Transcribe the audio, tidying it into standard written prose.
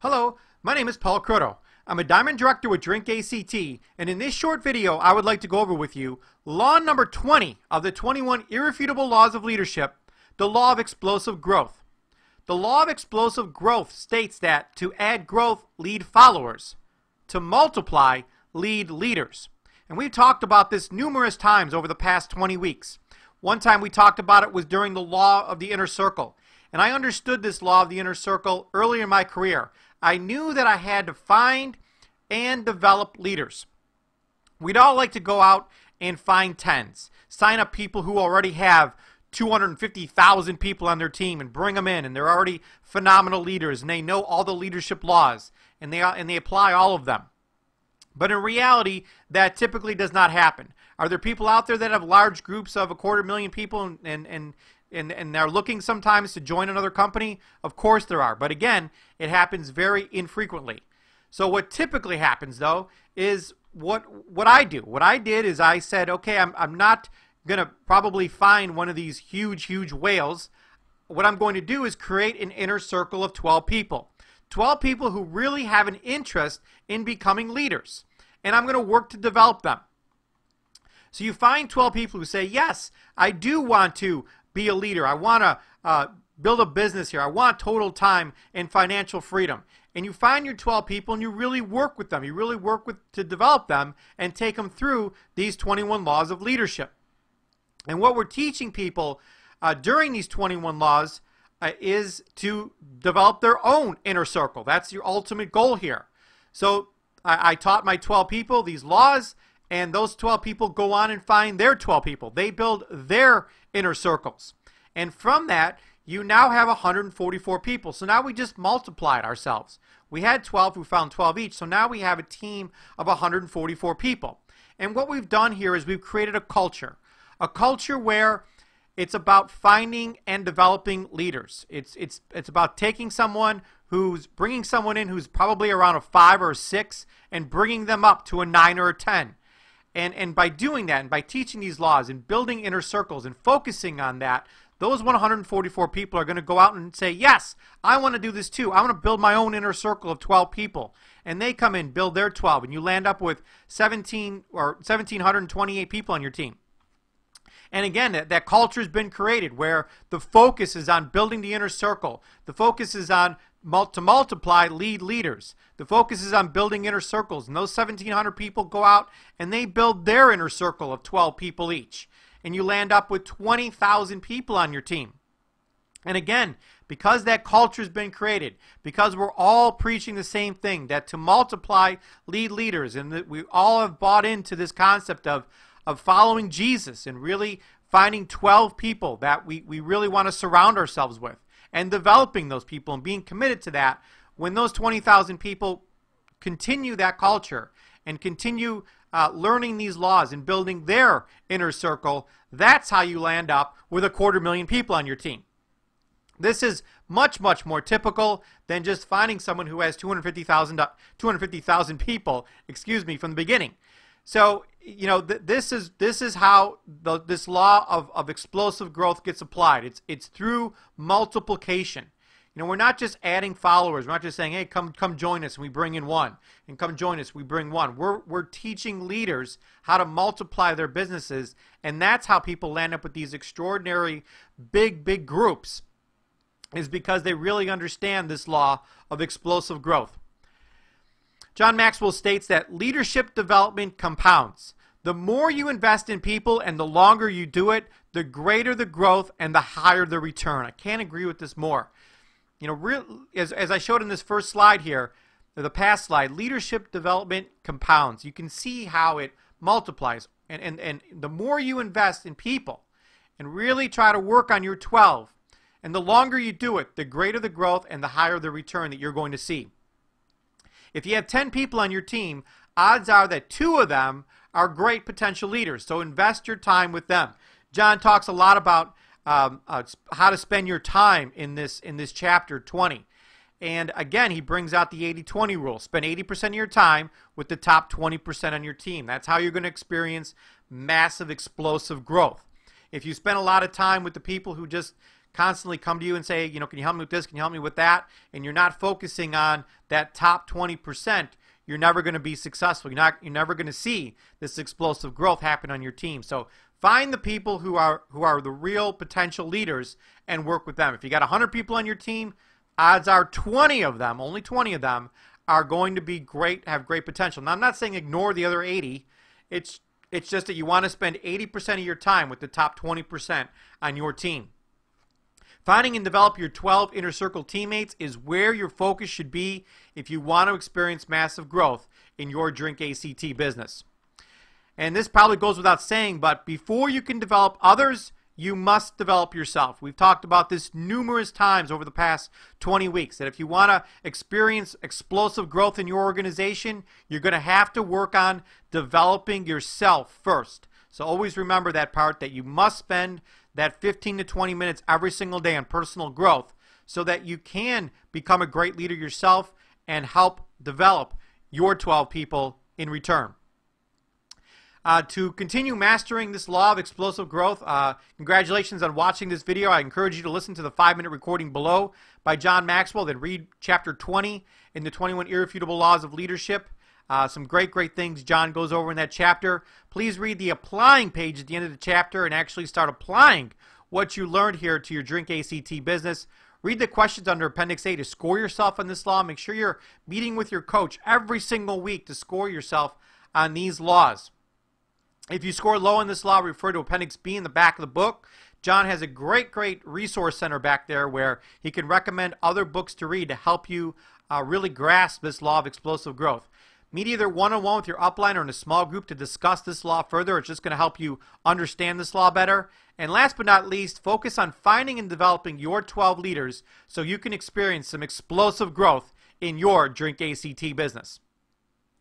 Hello, my name is Paul Croto. I'm a Diamond Director with Drink ACT, and in this short video I would like to go over with you law number 20 of the 21 Irrefutable Laws of Leadership, the law of explosive growth. The law of explosive growth states that to add growth, lead followers. To multiply, lead leaders. And we've talked about this numerous times over the past 20 weeks. One time we talked about it was during the law of the inner circle. And I understood this law of the inner circle early in my career. I knew that I had to find and develop leaders. We'd all like to go out and find tens. Sign up people who already have 250,000 people on their team and bring them in, and they're already phenomenal leaders and they know all the leadership laws and they apply all of them. But in reality, that typically does not happen. Are there people out there that have large groups of 250,000 people and they're looking sometimes to join another company? Of course there are. But again, it happens very infrequently. So what typically happens, though, is what I do. What I did is I said, okay, I'm not going to probably find one of these huge whales. What I'm going to do is create an inner circle of 12 people. 12 people who really have an interest in becoming leaders. And I'm going to work to develop them. So you find 12 people who say, yes, I do want to be a leader. I want to build a business here. I want total time and financial freedom. And you find your 12 people and you really work with them. You really work to develop them and take them through these 21 laws of leadership. And what we're teaching people during these 21 laws is to develop their own inner circle. That's your ultimate goal here. So I taught my 12 people these laws, and those 12 people go on and find their 12 people. They build their inner circles. And from that, you now have 144 people. So now we just multiplied ourselves. We had 12 who found 12 each. So now we have a team of 144 people. And what we've done here is we've created a culture where it's about finding and developing leaders. It's about taking someone who's bringing someone in who's probably around a 5 or a 6 and bringing them up to a 9 or a 10. And by doing that and by teaching these laws and building inner circles and focusing on that, those 144 people are going to go out and say, yes, I want to do this too. I want to build my own inner circle of 12 people. And they come in, build their 12, and you land up with 1,728 people on your team. And again, that culture has been created where the focus is on building the inner circle. The focus is on to multiply, lead leaders. The focus is on building inner circles. And those 1,700 people go out and they build their inner circle of 12 people each. And you land up with 20,000 people on your team. And again, because that culture has been created, because we're all preaching the same thing, that to multiply, lead leaders, and that we all have bought into this concept of following Jesus and really finding 12 people that we really want to surround ourselves with and developing those people and being committed to that. When those 20,000 people continue that culture and continue learning these laws and building their inner circle, that's how you land up with 250,000 people on your team. This is much more typical than just finding someone who has 250,000 people, from the beginning. So, you know, this is how this law of explosive growth gets applied. It's through multiplication. You know, we're not just adding followers. We're not just saying, hey, come join us, and we bring in one. And come join us, we bring one. We're teaching leaders how to multiply their businesses, and that's how people land up with these extraordinary big groups, is because they really understand this law of explosive growth. John Maxwell states that leadership development compounds. The more you invest in people and the longer you do it, the greater the growth and the higher the return. I can't agree with this more. You know, as I showed in this first slide here, the past slide, leadership development compounds. You can see how it multiplies. And the more you invest in people and really try to work on your 12, and the longer you do it, the greater the growth and the higher the return that you're going to see. If you have 10 people on your team, odds are that 2 of them are great potential leaders. So invest your time with them. John talks a lot about how to spend your time in this chapter 20. And again, he brings out the 80-20 rule. Spend 80% of your time with the top 20% on your team. That's how you're going to experience massive explosive growth. If you spend a lot of time with the people who just constantly come to you and say, can you help me with this? Can you help me with that? And you're not focusing on that top 20%, you're never going to be successful. You're never going to see this explosive growth happen on your team. So find the people who are the real potential leaders and work with them. If you got 100 people on your team, odds are 20 of them, only 20 of them, are going to be great, have great potential. Now, I'm not saying ignore the other 80. It's just that you want to spend 80% of your time with the top 20% on your team. Finding and develop your 12 inner circle teammates is where your focus should be if you want to experience massive growth in your Drink ACT business. And this probably goes without saying, but before you can develop others, you must develop yourself. We've talked about this numerous times over the past 20 weeks, that if you want to experience explosive growth in your organization, you're going to have to work on developing yourself first. So always remember that part, that you must spend that 15 to 20 minutes every single day on personal growth so that you can become a great leader yourself and help develop your 12 people in return. To continue mastering this law of explosive growth, congratulations on watching this video. I encourage you to listen to the 5-minute recording below by John Maxwell, then read chapter 20 in the 21 Irrefutable Laws of Leadership. Some great things John goes over in that chapter. Please read the applying page at the end of the chapter and actually start applying what you learned here to your Drink ACT business. Read the questions under Appendix A to score yourself on this law. Make sure you're meeting with your coach every single week to score yourself on these laws. If you score low on this law, refer to Appendix B in the back of the book. John has a great resource center back there where he can recommend other books to read to help you really grasp this law of explosive growth. Meet either one-on-one with your upline or in a small group to discuss this law further. It's just going to help you understand this law better. And last but not least, focus on finding and developing your 12 leaders so you can experience some explosive growth in your Drink ACT business.